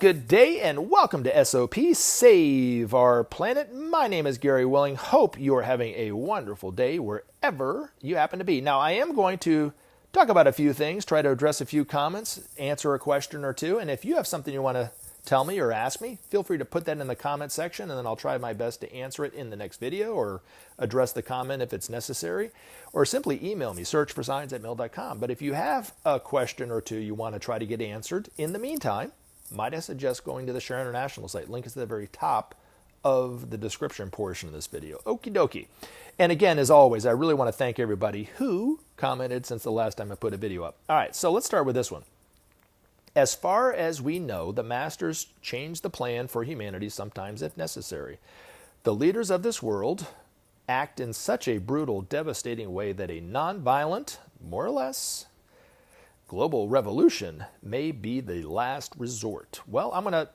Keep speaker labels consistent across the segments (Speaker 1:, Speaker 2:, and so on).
Speaker 1: good day and welcome to SOP Save Our Planet. My name is Gary Willing. Hope you're having a wonderful day wherever you happen to be. Now, I am going to talk about a few things, try to address a few comments, answer a question or two, and if you have something you want to tell me or ask me, feel free to put that in the comment section, and then I'll try my best to answer it in the next video or address the comment if it's necessary, or simply email me, searchforscience@mail.com. But if you have a question or two you want to try to get answered in the meantime, might I suggest going to the Share International site. Link is at the very top of the description portion of this video. Okie dokie. And again, as always, I really want to thank everybody who commented since the last time I put a video up. All right, so let's start with this one. As far as we know, the masters change the plan for humanity sometimes if necessary. The leaders of this world act in such a brutal, devastating way that a non-violent, more or less, global revolution may be the last resort. Well, I'm going to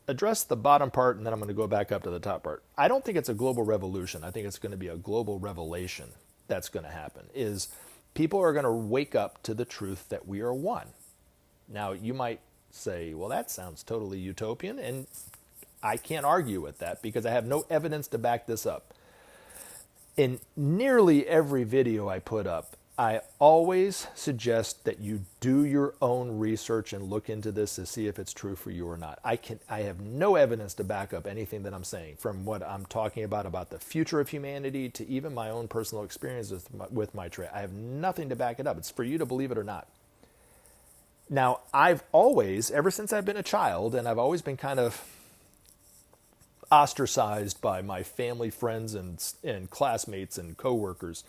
Speaker 1: address the bottom part and then I'm going to go back up to the top part. I don't think it's a global revolution. I think it's going to be a global revelation that's going to happen. Is people are going to wake up to the truth that we are one. Now, you might say, well, that sounds totally utopian, and I can't argue with that because I have no evidence to back this up. In nearly every video I put up, I always suggest that you do your own research and look into this to see if it's true for you or not. I have no evidence to back up anything that I'm saying, from what I'm talking about the future of humanity to even my own personal experiences with my trade. I have nothing to back it up. It's for you to believe it or not. Now, I've always, ever since I've been a child, and I've always been kind of ostracized by my family, friends, and classmates and coworkers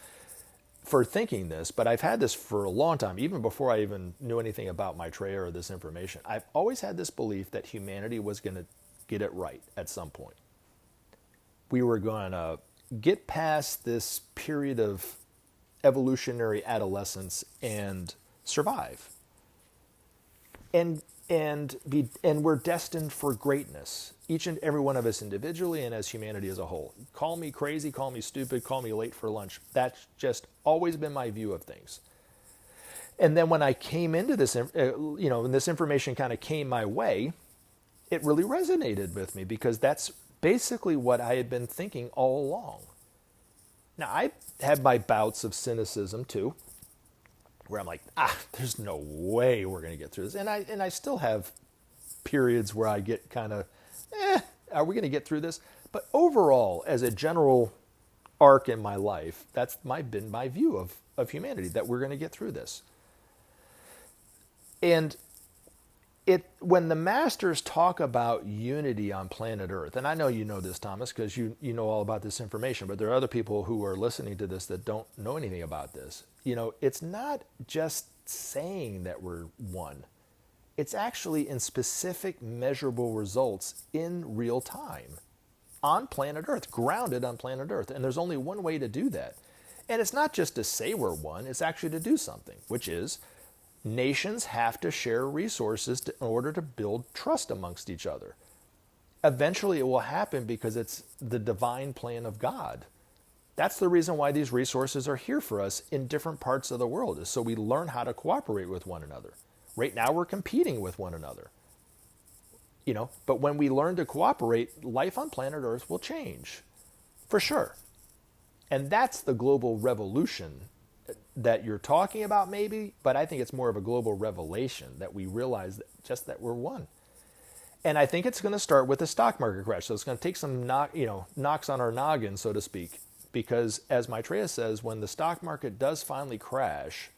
Speaker 1: for thinking this, but I've had this for a long time, even before I even knew anything about Maitreya or this information. I've always had this belief that humanity was going to get it right at some point. We were going to get past this period of evolutionary adolescence and survive. And we're destined for greatness, each and every one of us individually and as humanity as a whole. Call me crazy, call me stupid, call me late for lunch. That's just always been my view of things. And then when I came into this, and this information kind of came my way, it really resonated with me because that's basically what I had been thinking all along. Now, I had my bouts of cynicism too, where I'm like, there's no way we're going to get through this. And I still have periods where I get kind of, are we going to get through this? But overall, as a general arc in my life, that's been my view of humanity, that we're going to get through this. And when the masters talk about unity on planet Earth, and I know you know this, Thomas, because you know all about this information, but there are other people who are listening to this that don't know anything about this. It's not just saying that we're one. It's actually in specific measurable results in real time on planet Earth, grounded on planet Earth. And there's only one way to do that. And it's not just to say we're one, it's actually to do something, which is nations have to share resources in order to build trust amongst each other. Eventually it will happen because it's the divine plan of God. That's the reason why these resources are here for us in different parts of the world, is so we learn how to cooperate with one another. Right now we're competing with one another. But when we learn to cooperate, life on planet Earth will change, for sure. And that's the global revolution that you're talking about maybe, but I think it's more of a global revelation that we realize that we're one. And I think it's going to start with the stock market crash. So it's going to take some knocks on our noggin, so to speak. Because as Maitreya says, when the stock market does finally crash,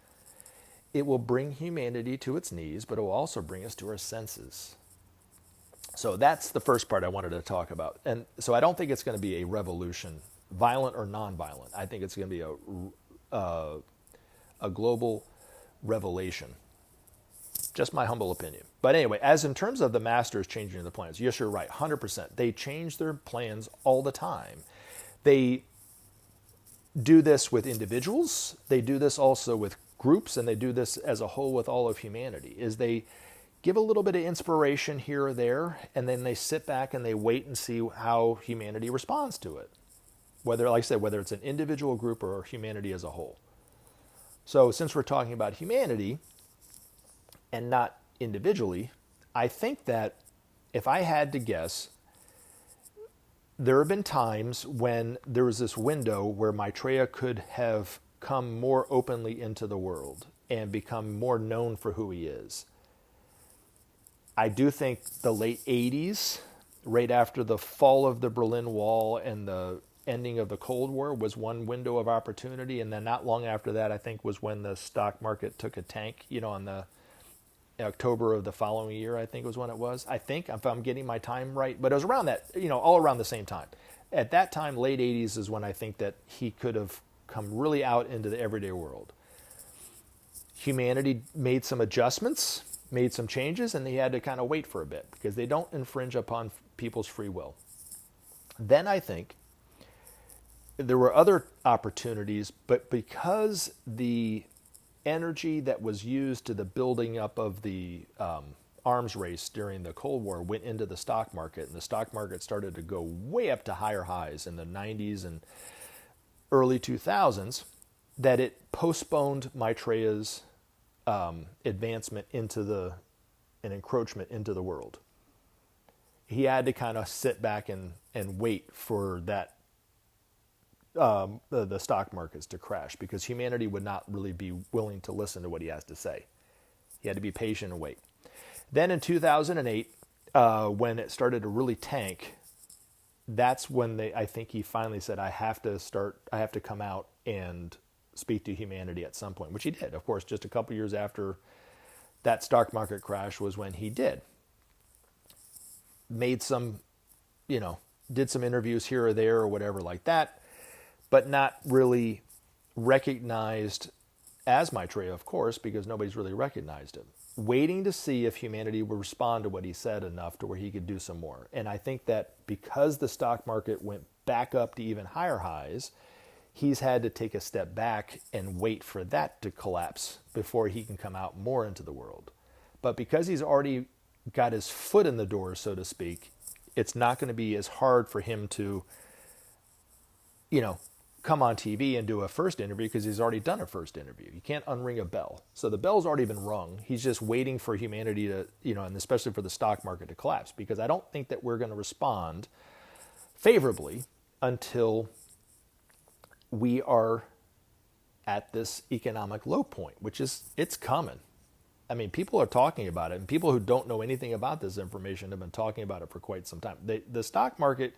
Speaker 1: it will bring humanity to its knees, but it will also bring us to our senses. So that's the first part I wanted to talk about. And so I don't think it's going to be a revolution, violent or non-violent. I think it's going to be a global revelation. Just my humble opinion. But anyway, as in terms of the masters changing the plans, yes, you're right, 100%. They change their plans all the time. They do this with individuals, they do this also with groups, and they do this as a whole with all of humanity, is they give a little bit of inspiration here or there, and then they sit back and they wait and see how humanity responds to it. Whether, like I said, whether it's an individual group or humanity as a whole. So since we're talking about humanity and not individually, I think that if I had to guess, there have been times when there was this window where Maitreya could have come more openly into the world and become more known for who he is. I do think the late 80s, right after the fall of the Berlin Wall and the ending of the Cold War, was one window of opportunity. And then not long after that, I think, was when the stock market took a tank, on the October of the following year, I think was when it was. I think, if I'm getting my time right, but it was around that, all around the same time. At that time, late 80s is when I think that he could have come really out into the everyday world. Humanity made some adjustments, made some changes, and they had to kind of wait for a bit because they don't infringe upon people's free will. Then I think there were other opportunities, but because the energy that was used to the building up of the arms race during the Cold War went into the stock market, and the stock market started to go way up to higher highs in the 90s and early 2000s, that it postponed Maitreya's advancement into an encroachment into the world. He had to kind of sit back and wait for that the stock markets to crash, because humanity would not really be willing to listen to what he has to say. He had to be patient and wait. Then in 2008, when it started to really tank, that's when I think he finally said, I have to come out and speak to humanity at some point, which he did. Of course, just a couple years after that stock market crash was when he did. Made some, did some interviews here or there or whatever like that, but not really recognized as Maitreya, of course, because nobody's really recognized him. Waiting to see if humanity would respond to what he said enough to where he could do some more. And I think that because the stock market went back up to even higher highs, he's had to take a step back and wait for that to collapse before he can come out more into the world. But because he's already got his foot in the door, so to speak, it's not going to be as hard for him to, come on TV and do a first interview, because he's already done a first interview. You can't unring a bell. So the bell's already been rung. He's just waiting for humanity to, and especially for the stock market to collapse, because I don't think that we're going to respond favorably until we are at this economic low point, which is, it's coming. I mean, people are talking about it, and people who don't know anything about this information have been talking about it for quite some time. The stock market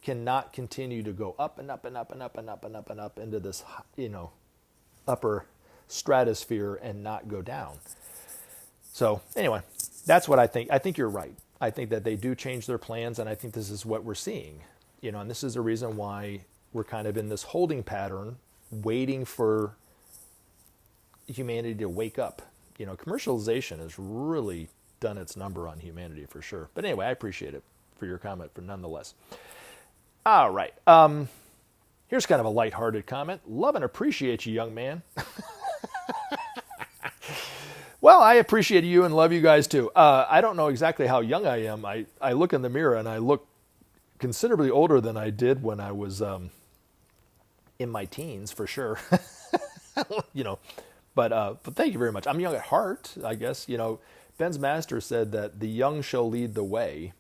Speaker 1: cannot continue to go up and up and up and up and up and up and up into this, upper stratosphere and not go down. So anyway, that's what I think. I think you're right. I think that they do change their plans, and I think this is what we're seeing. And this is the reason why we're kind of in this holding pattern, waiting for humanity to wake up. Commercialization has really done its number on humanity for sure. But anyway, I appreciate it for your comment, for nonetheless. All right. Here's kind of a lighthearted comment. Love and appreciate you, young man. Well, I appreciate you and love you guys too. I don't know exactly how young I am. I look in the mirror and I look considerably older than I did when I was in my teens, for sure. But thank you very much. I'm young at heart, I guess. Ben's master said that the young shall lead the way.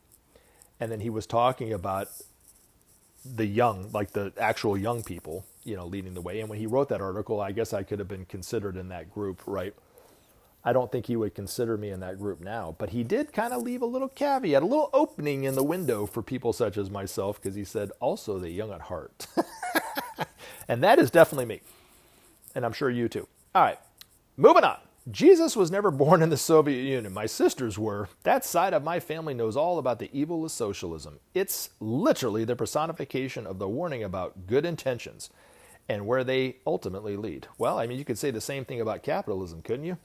Speaker 1: And then he was talking about the young, like the actual young people, leading the way. And when he wrote that article, I guess I could have been considered in that group, right? I don't think he would consider me in that group now, but he did kind of leave a little caveat, a little opening in the window for people such as myself, because he said, also the young at heart. And that is definitely me. And I'm sure you too. All right, moving on. Jesus was never born in the Soviet Union. My sisters were. That side of my family knows all about the evil of socialism. It's literally the personification of the warning about good intentions and where they ultimately lead. Well, I mean, you could say the same thing about capitalism, couldn't you?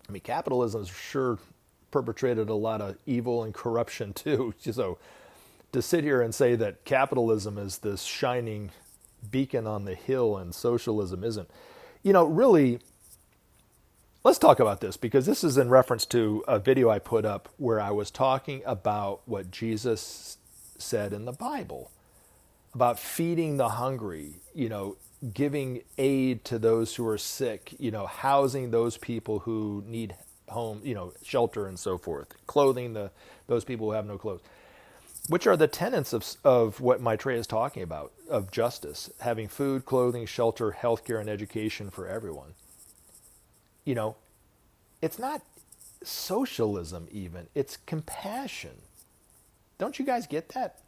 Speaker 1: I mean, capitalism has sure perpetrated a lot of evil and corruption too. So to sit here and say that capitalism is this shining beacon on the hill and socialism isn't, really, let's talk about this, because this is in reference to a video I put up where I was talking about what Jesus said in the Bible about feeding the hungry, giving aid to those who are sick, housing those people who need home, shelter and so forth, clothing those people who have no clothes, which are the tenets of what Maitreya is talking about, of justice, having food, clothing, shelter, healthcare, and education for everyone. It's not socialism even, it's compassion. Don't you guys get that?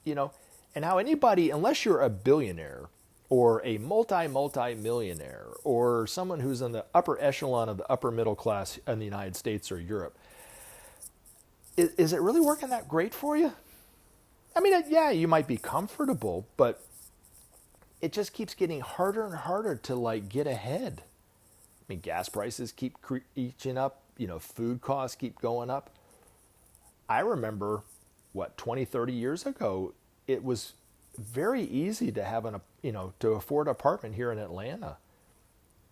Speaker 1: And how anybody, unless you're a billionaire or a multi-millionaire or someone who's in the upper echelon of the upper middle class in the United States or Europe, is it really working that great for you? I mean, yeah, you might be comfortable, but it just keeps getting harder and harder to get ahead. I mean, gas prices keep eating up, food costs keep going up. I remember, 20, 30 years ago, it was very easy to have to afford an apartment here in Atlanta.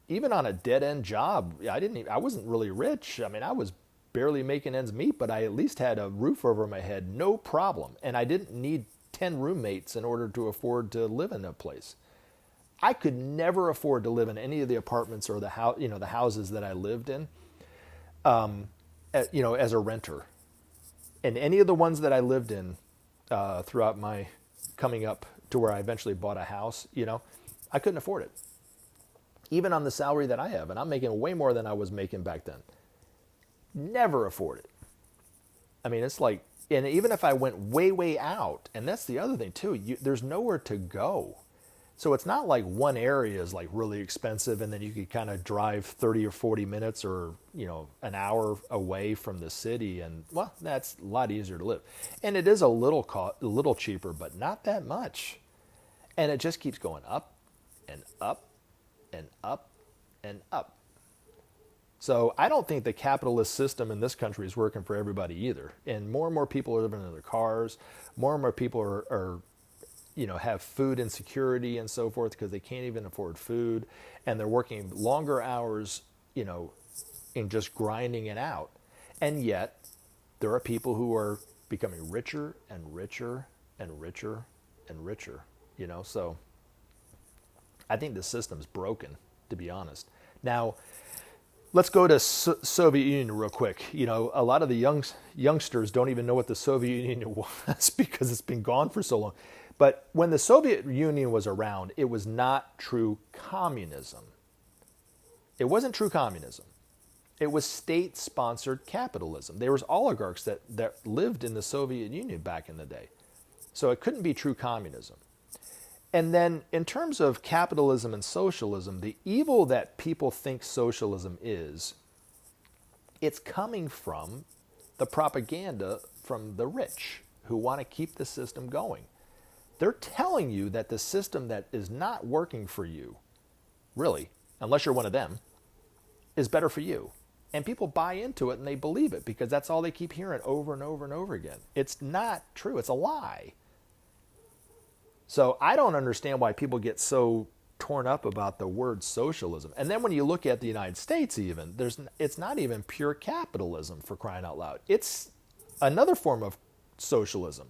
Speaker 1: Even on a dead-end job, I wasn't really rich. I mean, I was barely making ends meet, but I at least had a roof over my head, no problem. And I didn't need 10 roommates in order to afford to live in a place. I could never afford to live in any of the apartments or the houses that I lived in, as a renter. And any of the ones that I lived in throughout my coming up to where I eventually bought a house, I couldn't afford it. Even on the salary that I have, and I'm making way more than I was making back then. Never afford it. I mean, it's like, and even if I went way out, and that's the other thing too, there's nowhere to go. So it's not like one area is really expensive and then you could kind of drive 30 or 40 minutes or, an hour away from the city, and that's a lot easier to live. And it is a little cheaper, but not that much. And it just keeps going up and up and up and up. So I don't think the capitalist system in this country is working for everybody either. And more people are living in their cars. More and more people are have food insecurity and so forth because they can't even afford food. And they're working longer hours, in just grinding it out. And yet there are people who are becoming richer and richer and richer and richer, So I think the system's broken, to be honest. Now, let's go to Soviet Union real quick. A lot of the youngsters don't even know what the Soviet Union was because it's been gone for so long. But when the Soviet Union was around, it was not true communism. It wasn't true communism. It was state-sponsored capitalism. There was oligarchs that lived in the Soviet Union back in the day. So it couldn't be true communism. And then in terms of capitalism and socialism, the evil that people think socialism is, it's coming from the propaganda from the rich who want to keep the system going. They're telling you that the system that is not working for you, really, unless you're one of them, is better for you. And people buy into it and they believe it because that's all they keep hearing over and over and over again. It's not true. It's a lie. So I don't understand why people get so torn up about the word socialism. And then when you look at the United States even, it's not even pure capitalism, for crying out loud. It's another form of socialism.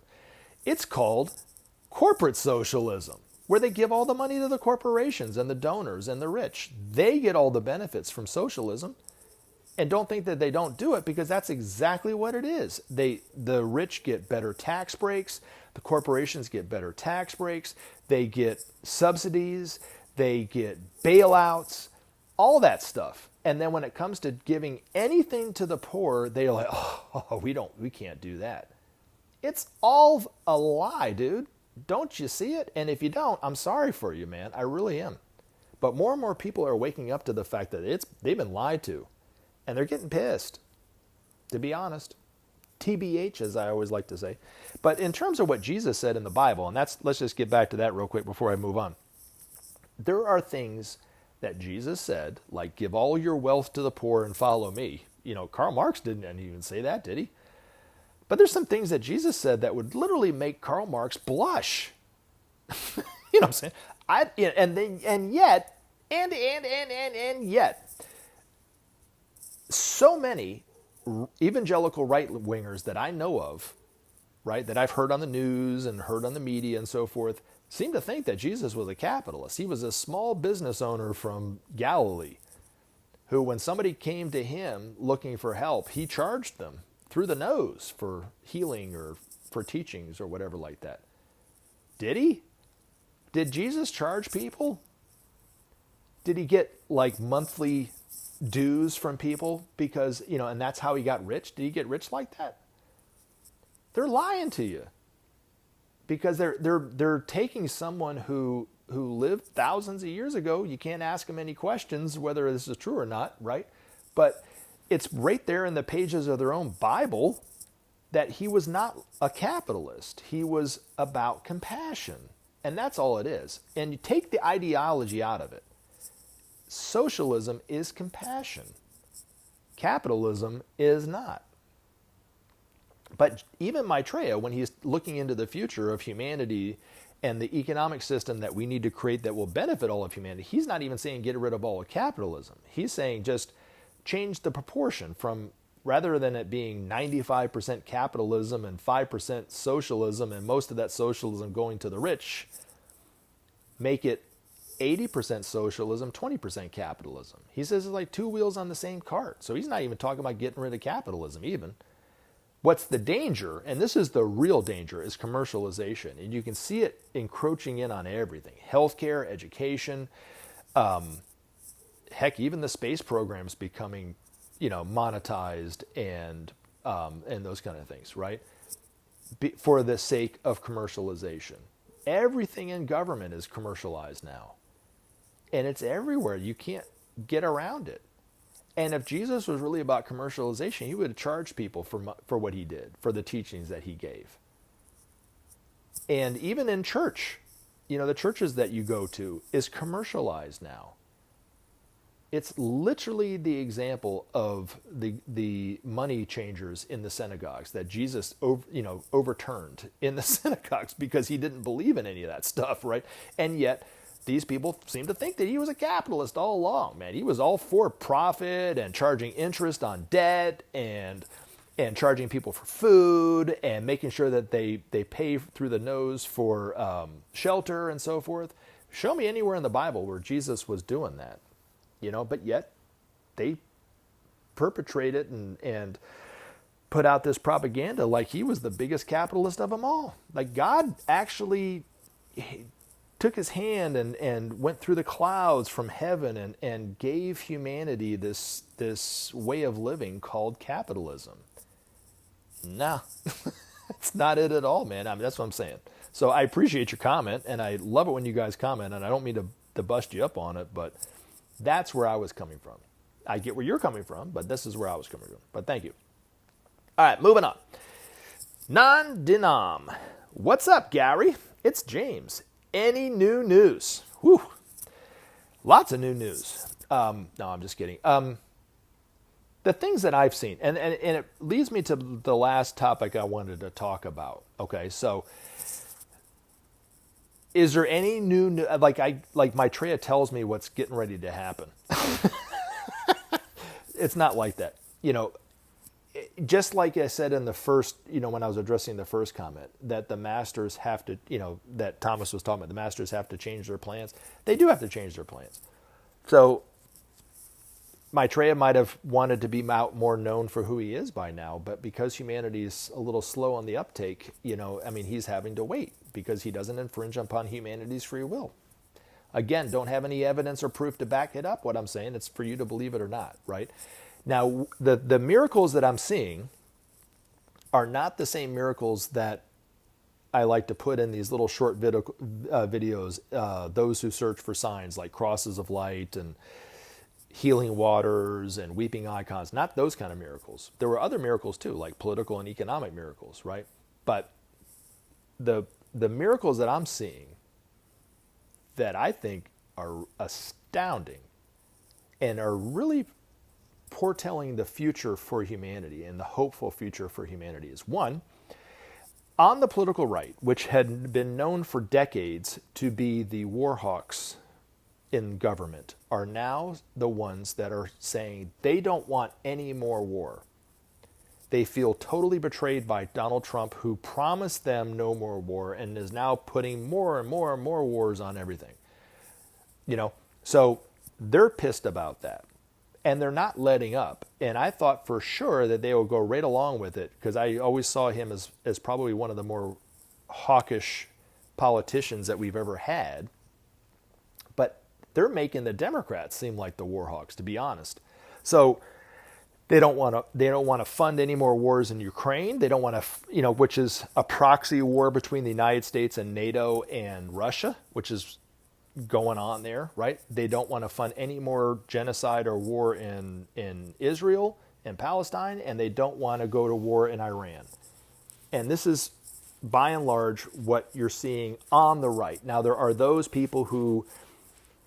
Speaker 1: It's called corporate socialism, where they give all the money to the corporations and the donors and the rich. They get all the benefits from socialism. And don't think that they don't do it, because that's exactly what it is. The rich get better tax breaks. The corporations get better tax breaks. They get subsidies. They get bailouts, all that stuff. And then when it comes to giving anything to the poor, they're like, oh, we can't do that. It's all a lie, dude. Don't you see it? And if you don't, I'm sorry for you, man. I really am. But more and more people are waking up to the fact that they've been lied to. And they're getting pissed, to be honest. TBH, as I always like to say. But in terms of what Jesus said in the Bible, and let's just get back to that real quick before I move on. There are things that Jesus said, like give all your wealth to the poor and follow me. Karl Marx didn't even say that, did he? But there's some things that Jesus said that would literally make Karl Marx blush. You know what I'm saying? And yet, so many evangelical right-wingers that I know of, right, that I've heard on the news and heard on the media and so forth, seem to think that Jesus was a capitalist. He was a small business owner from Galilee. who, when somebody came to him looking for help, he charged them through the nose for healing or for teachings or whatever like that. Did he? Did Jesus charge people? Did he get like monthly dues from people because, and that's how he got rich? Did he get rich like that? They're lying to you because they're taking someone who lived thousands of years ago. You can't ask them any questions whether this is true or not, right? But it's right there in the pages of their own Bible that he was not a capitalist. He was about compassion. And that's all it is. And you take the ideology out of it. Socialism is compassion. Capitalism is not. But even Maitreya, when he's looking into the future of humanity and the economic system that we need to create that will benefit all of humanity, he's not even saying get rid of all of capitalism. He's saying just change the proportion from, rather than it being 95% capitalism and 5% socialism and most of that socialism going to the rich, make it 80% socialism, 20% capitalism. He says it's like two wheels on the same cart. So he's not even talking about getting rid of capitalism even. What's the danger, and this is the real danger, is commercialization. And you can see it encroaching in on everything. Healthcare, education, heck, even the space program's becoming, monetized and those kind of things, right? For the sake of commercialization. Everything in government is commercialized now. And it's everywhere. You can't get around it. And if Jesus was really about commercialization, he would have charged people for what he did, for the teachings that he gave. And even in church, the churches that you go to is commercialized now. It's literally the example of the money changers in the synagogues that Jesus overturned in the synagogues because he didn't believe in any of that stuff, right? And yet these people seem to think that he was a capitalist all along, man. He was all for profit and charging interest on debt and charging people for food and making sure that they pay through the nose for shelter and so forth. Show me anywhere in the Bible where Jesus was doing that, but yet they perpetrate it and put out this propaganda like he was the biggest capitalist of them all. Like God actually took his hand and went through the clouds from heaven and gave humanity this way of living called capitalism. Nah, it's not it at all, man. That's what I'm saying. So I appreciate your comment, and I love it when you guys comment, and I don't mean to bust you up on it, but that's where I was coming from. I get where you're coming from, but this is where I was coming from. But thank you. All right, moving on. Non-denom. What's up, Gary? It's James. Any new news? Whew. Lots of new news. No, I'm just kidding. The things that I've seen, and it leads me to the last topic I wanted to talk about. Okay, so is there any new like Maitreya tells me what's getting ready to happen? It's not like that. Just like I said in the first, when I was addressing the first comment, that the masters have to, that Thomas was talking about, the masters have to change their plans. They do have to change their plans. So Maitreya might have wanted to be more known for who he is by now, but because humanity is a little slow on the uptake, he's having to wait because he doesn't infringe upon humanity's free will. Again, don't have any evidence or proof to back it up, what I'm saying. It's for you to believe it or not, right? Now, the miracles that I'm seeing are not the same miracles that I like to put in these little short videos, those who search for signs like crosses of light and healing waters and weeping icons, not those kind of miracles. There were other miracles too, like political and economic miracles, right? But the miracles that I'm seeing that I think are astounding and are really foretelling the future for humanity and the hopeful future for humanity is, one, on the political right, which had been known for decades to be the war hawks in government, are now the ones that are saying they don't want any more war. They feel totally betrayed by Donald Trump, who promised them no more war and is now putting more and more and more wars on everything. So they're pissed about that. and they're not letting up. And I thought for sure that they will go right along with it, because I always saw him as probably one of the more hawkish politicians that we've ever had. But they're making the Democrats seem like the war hawks, to be honest. So they don't want to fund any more wars in Ukraine. They don't want to, which is a proxy war between the United States and NATO and Russia, which is going on there, right? They don't want to fund any more genocide or war in Israel and Palestine, and they don't want to go to war in Iran. And this is, by and large, what you're seeing on the right. Now, there are those people who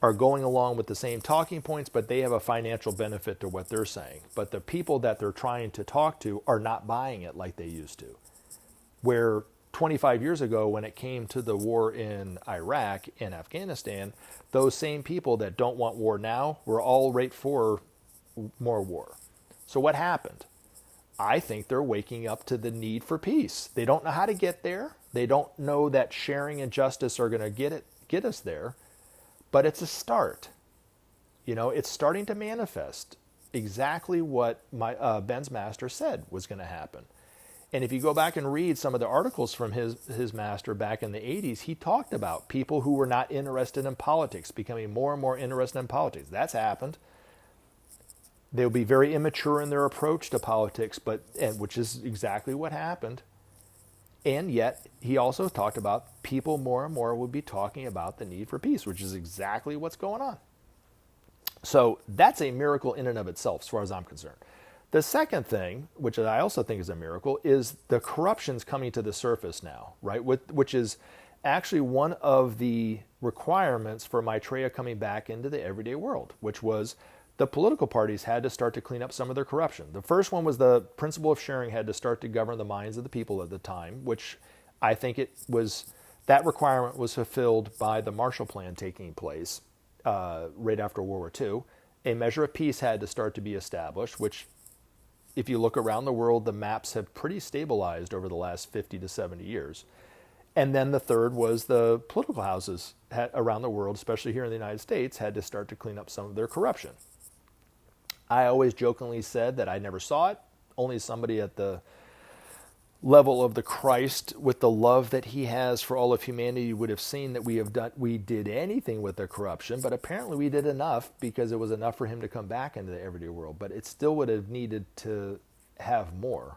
Speaker 1: are going along with the same talking points, but they have a financial benefit to what they're saying. But the people that they're trying to talk to are not buying it like they used to. Where 25 years ago, when it came to the war in Iraq and Afghanistan, those same people that don't want war now were all right for more war. So what happened? I think they're waking up to the need for peace. They don't know how to get there. They don't know that sharing and justice are going to get us there. But it's a start. It's starting to manifest exactly what Ben's master said was going to happen. And if you go back and read some of the articles from his master back in the 80s, he talked about people who were not interested in politics becoming more and more interested in politics. That's happened. They'll be very immature in their approach to politics, which is exactly what happened. And yet, he also talked about people more and more would be talking about the need for peace, which is exactly what's going on. So that's a miracle in and of itself, as far as I'm concerned. The second thing, which I also think is a miracle, is the corruption's coming to the surface now, right? Which is actually one of the requirements for Maitreya coming back into the everyday world, which was the political parties had to start to clean up some of their corruption. The first one was the principle of sharing had to start to govern the minds of the people at the time, which I think that requirement was fulfilled by the Marshall Plan taking place right after World War II. A measure of peace had to start to be established, which, if you look around the world, the maps have pretty stabilized over the last 50 to 70 years. And then the third was the political houses around the world, especially here in the United States, had to start to clean up some of their corruption. I always jokingly said that I never saw it. Only somebody at the level of the Christ, with the love that he has for all of humanity, would have seen that we did anything with the corruption, but apparently we did enough, because it was enough for him to come back into the everyday world. But it still would have needed to have more.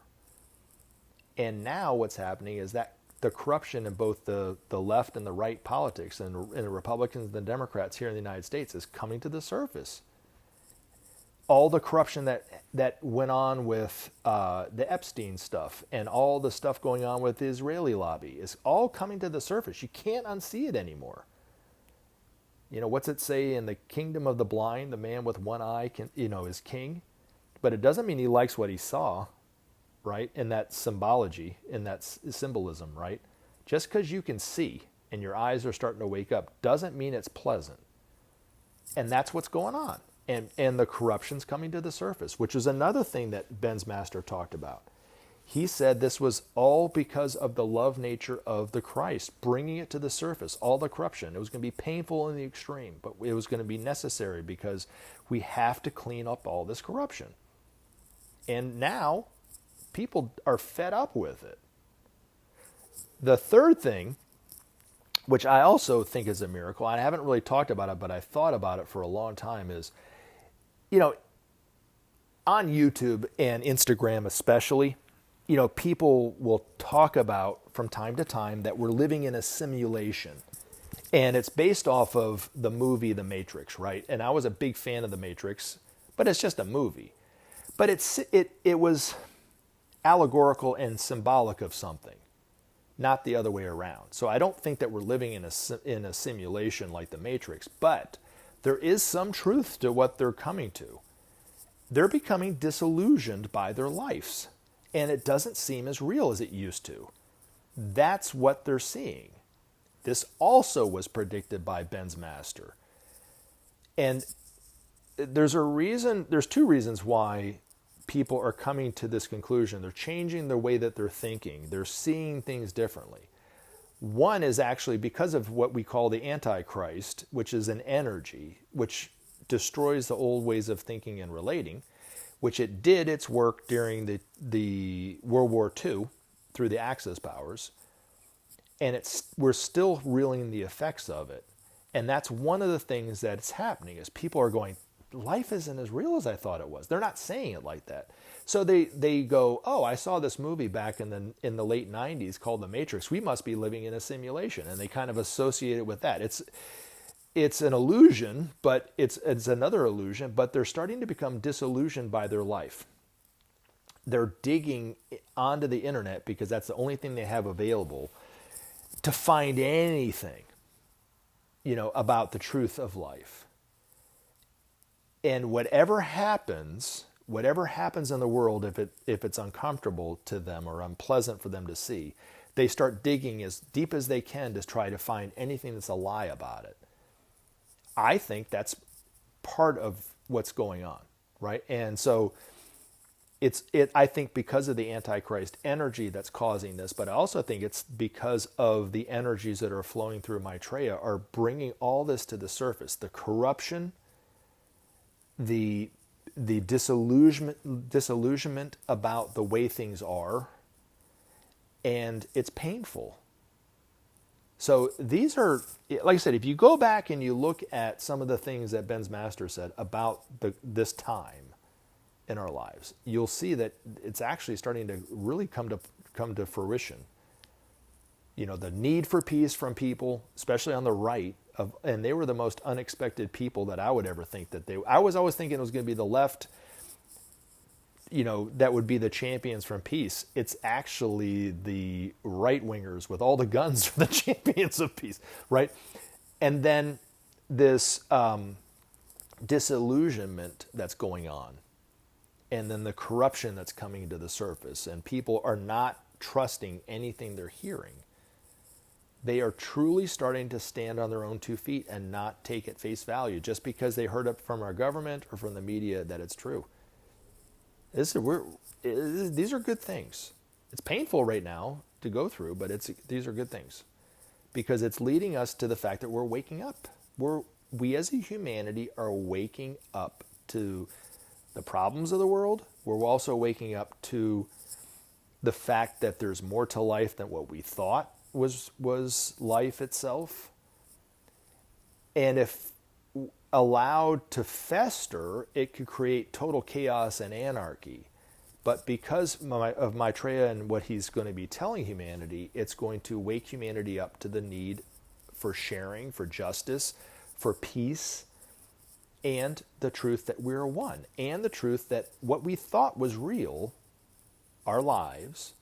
Speaker 1: And now what's happening is that the corruption in both the left and the right politics, and the Republicans and the Democrats here in the United States, is coming to the surface. All the corruption that went on with the Epstein stuff, and all the stuff going on with the Israeli lobby, is all coming to the surface. You can't unsee it anymore. What's it say in the kingdom of the blind? The man with one eye is king. But it doesn't mean he likes what he saw, right? In that symbology, in that symbolism, right? Just because you can see and your eyes are starting to wake up doesn't mean it's pleasant. And that's what's going on. And the corruption's coming to the surface, which is another thing that Ben's master talked about. He said this was all because of the love nature of the Christ, bringing it to the surface, all the corruption. It was going to be painful in the extreme, but it was going to be necessary, because we have to clean up all this corruption. And now people are fed up with it. The third thing, which I also think is a miracle, I haven't really talked about it, but I thought about it for a long time, is, on YouTube and Instagram especially, people will talk about from time to time that we're living in a simulation. And it's based off of the movie The Matrix, right? And I was a big fan of The Matrix, but it's just a movie. But it was allegorical and symbolic of something, not the other way around. So I don't think that we're living in a simulation like The Matrix, but there is some truth to what they're coming to. They're becoming disillusioned by their lives, and it doesn't seem as real as it used to. That's what they're seeing. This also was predicted by Ben's master. And there's two reasons why people are coming to this conclusion. They're changing the way that they're thinking. They're seeing things differently. One is actually because of what we call the Antichrist, which is an energy, which destroys the old ways of thinking and relating, which it did its work during the World War II through the Axis powers, and we're still reeling the effects of it. And that's one of the things that's happening is people are going, life isn't as real as I thought it was. They're not saying it like that. So they go, oh, I saw this movie back in the late 90s called The Matrix. We must be living in a simulation. And they kind of associate it with that. It's an illusion, but it's another illusion, but they're starting to become disillusioned by their life. They're digging onto the internet because that's the only thing they have available to find anything, about the truth of life. And whatever happens in the world, if it's uncomfortable to them or unpleasant for them to see, they start digging as deep as they can to try to find anything that's a lie about it. I think that's part of what's going on, right? And so I think because of the Antichrist energy that's causing this, but I also think it's because of the energies that are flowing through Maitreya are bringing all this to the surface. The corruption, the disillusionment about the way things are, and it's painful. So these are, like I said, if you go back and you look at some of the things that Ben's master said about this time in our lives, you'll see that it's actually starting to really come to fruition. The need for peace from people, especially on the right, and they were the most unexpected people that I would ever think that I was always thinking it was going to be the left, that would be the champions from peace. It's actually the right-wingers with all the guns are the champions of peace, right? And then this disillusionment that's going on, and then the corruption that's coming to the surface, and people are not trusting anything they're hearing. They are truly starting to stand on their own 2 feet and not take at face value just because they heard it from our government or from the media that it's true. These are good things. It's painful right now to go through, but these are good things because it's leading us to the fact that we're waking up. We as a humanity are waking up to the problems of the world. We're also waking up to the fact that there's more to life than what we thought was life itself. And if allowed to fester, it could create total chaos and anarchy. But because of Maitreya and what he's going to be telling humanity, it's going to wake humanity up to the need for sharing, for justice, for peace, and the truth that we're one, and the truth that what we thought was real, our lives,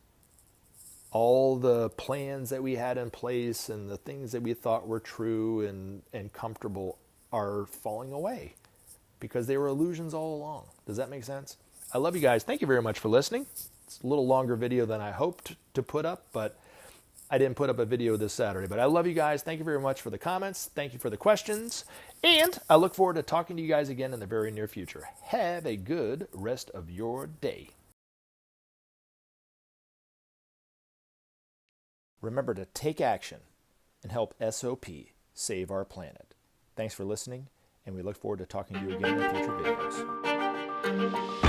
Speaker 1: all the plans that we had in place and the things that we thought were true and comfortable are falling away because they were illusions all along. Does that make sense? I love you guys. Thank you very much for listening. It's a little longer video than I hoped to put up, but I didn't put up a video this Saturday. But I love you guys. Thank you very much for the comments. Thank you for the questions. And I look forward to talking to you guys again in the very near future. Have a good rest of your day. Remember to take action and help SOP save our planet. Thanks for listening, and we look forward to talking to you again in future videos.